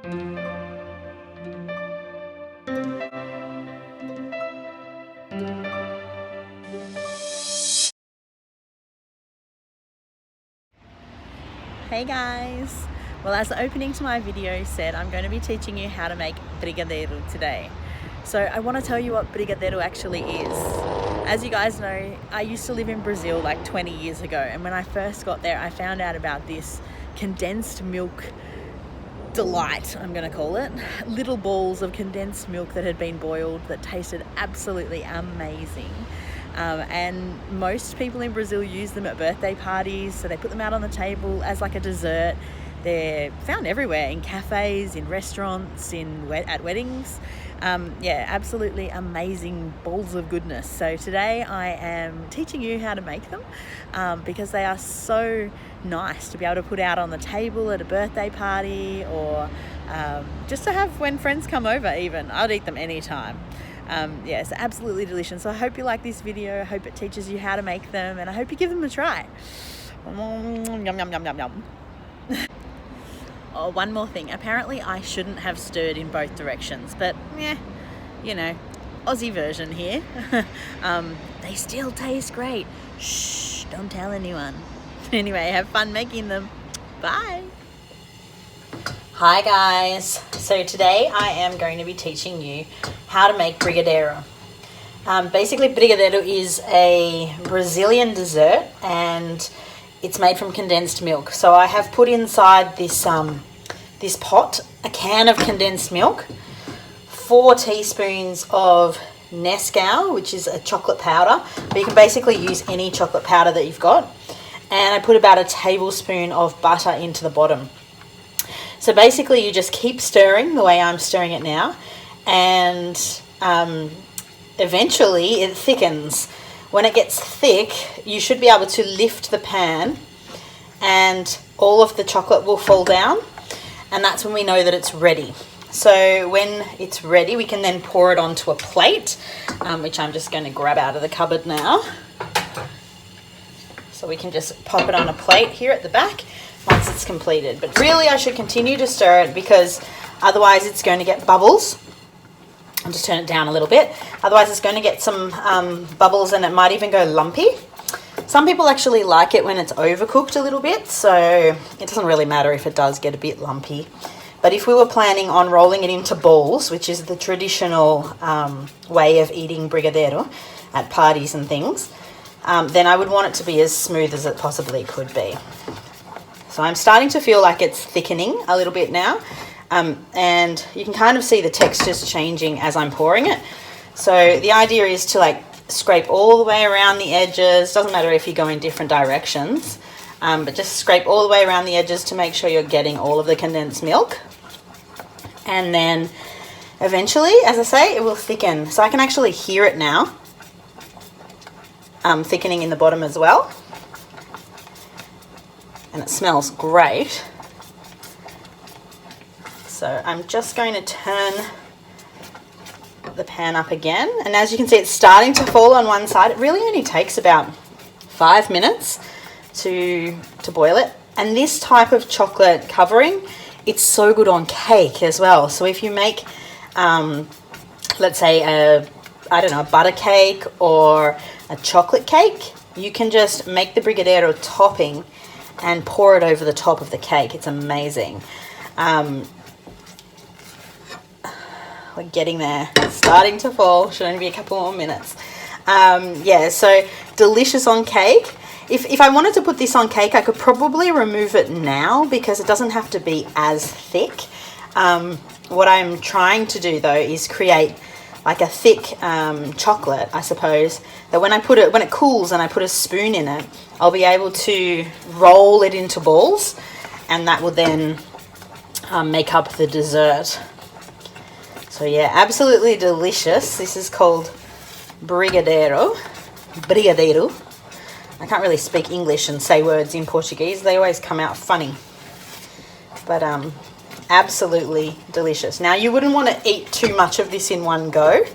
Hey guys! Well, as the opening to my video said, I'm going to be teaching you how to make brigadeiro today. So I want to tell you what brigadeiro actually is. As you guys know, I used to live in Brazil like 20 years ago, and when I first got there I found out about this condensed milk delight, I'm going to call it. Little balls of condensed milk that had been boiled that tasted absolutely amazing. And most people in Brazil use them at birthday parties, so they put them out on the table as like a dessert. They're found everywhere, in cafes, in restaurants, at weddings. Yeah, absolutely amazing balls of goodness. So today I am teaching you how to make them because they are so nice to be able to put out on the table at a birthday party, or just to have when friends come over even. I'd eat them anytime. Yeah, it's absolutely delicious. So I hope you like this video. I hope it teaches you how to make them, and I hope you give them a try. Yum, yum, yum, yum, yum. Oh, one more thing. Apparently I shouldn't have stirred in both directions, but yeah, you know, Aussie version here. They still taste great. Shh, don't tell anyone. Anyway, have fun making them. Bye. Hi guys. So today I am going to be teaching you how to make brigadeiro. Basically, brigadeiro is a Brazilian dessert, and it's made from condensed milk. So I have put inside this this pot a can of condensed milk, 4 teaspoons of Nescau, which is a chocolate powder, but you can basically use any chocolate powder that you've got, and I put about a tablespoon of butter into the bottom. So basically you just keep stirring the way I'm stirring it now, and eventually it thickens. When it gets thick, you should be able to lift the pan and all of the chocolate will fall down, and that's when we know that it's ready. So when it's ready, we can then pour it onto a plate, which I'm just going to grab out of the cupboard now. So we can just pop it on a plate here at the back once it's completed. But really I should continue to stir it, because otherwise it's going to get bubbles. I'll just turn it down a little bit. Otherwise it's going to get some bubbles, and it might even go lumpy. Some people actually like it when it's overcooked a little bit, so it doesn't really matter if it does get a bit lumpy. But if we were planning on rolling it into balls, which is the traditional way of eating brigadeiro at parties and things, then I would want it to be as smooth as it possibly could be. So I'm starting to feel like it's thickening a little bit now, and you can kind of see the textures changing as I'm pouring it. So the idea is to like scrape all the way around the edges. Doesn't matter if you go in different directions, but just scrape all the way around the edges to make sure you're getting all of the condensed milk. And then eventually, as I say, it will thicken. So I can actually hear it now, thickening in the bottom as well. And it smells great. So I'm just going to turn the pan up again, and as you can see, it's starting to fall on one side. It really only takes about 5 minutes to boil it. And this type of chocolate covering, it's so good on cake as well. So if you make let's say a butter cake or a chocolate cake, you can just make the brigadeiro topping and pour it over the top of the cake. It's amazing. We're getting there. It's starting to fall. Should only be a couple more minutes. Yeah, so delicious on cake. If I wanted to put this on cake, I could probably remove it now because it doesn't have to be as thick. What I'm trying to do though is create like a thick chocolate, I suppose, that when it cools and I put a spoon in it, I'll be able to roll it into balls, and that will then make up the dessert. So yeah, absolutely delicious. This is called Brigadeiro. I can't really speak English and say words in Portuguese. They always come out funny. But absolutely delicious. Now, you wouldn't want to eat too much of this in one go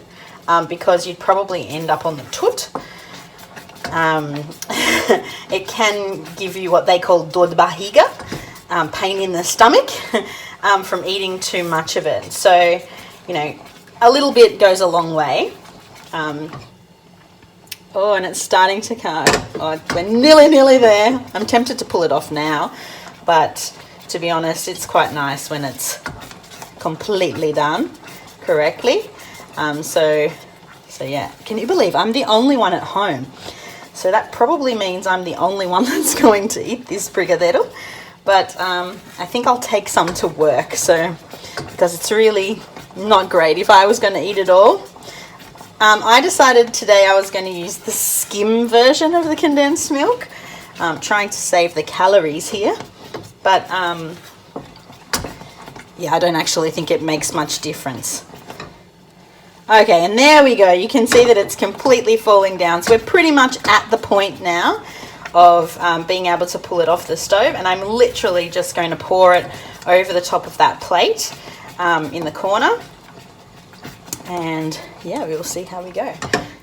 because you'd probably end up on the toot. It can give you what they call dor de barriga, pain in the stomach from eating too much of it. So, you know, a little bit goes a long way. Oh, and it's starting to come. Oh, we're nearly there. I'm tempted to pull it off now, but to be honest, it's quite nice when it's completely done correctly. So yeah, can you believe I'm the only one at home? So that probably means I'm the only one that's going to eat this brigadeiro. But I think I'll take some to work, because it's really not great if I was going to eat it all. I decided today I was going to use the skim version of the condensed milk, trying to save the calories here. But yeah, I don't actually think it makes much difference. Okay, and there we go. You can see that it's completely falling down. So we're pretty much at the point now of being able to pull it off the stove, and I'm literally just going to pour it over the top of that plate in the corner. And yeah, we will see how we go.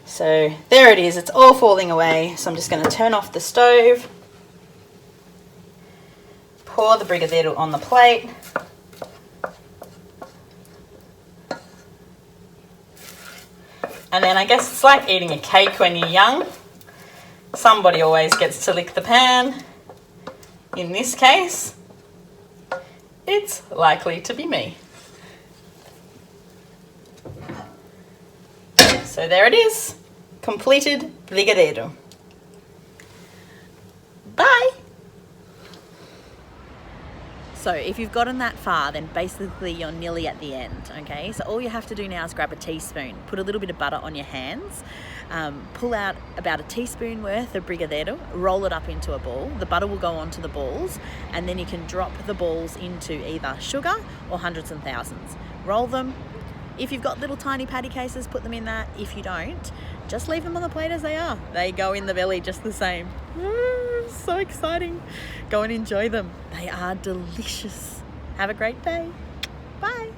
So there it is, it's all falling away. So I'm just going to turn off the stove, pour the brigadeiro on the plate, and then I guess it's like eating a cake when you're young. Somebody always gets to lick the pan. In this case, it's likely to be me. So there it is, completed brigadeiro. Bye! So if you've gotten that far, then basically you're nearly at the end, okay? So all you have to do now is grab a teaspoon, put a little bit of butter on your hands, pull out about a teaspoon worth of brigadeiro, roll it up into a ball. The butter will go onto the balls, and then you can drop the balls into either sugar or hundreds and thousands. Roll them. If you've got little tiny patty cases, put them in that. If you don't, just leave them on the plate as they are. They go in the belly just the same. So exciting. Go and enjoy them. They are delicious. Have a great day. Bye.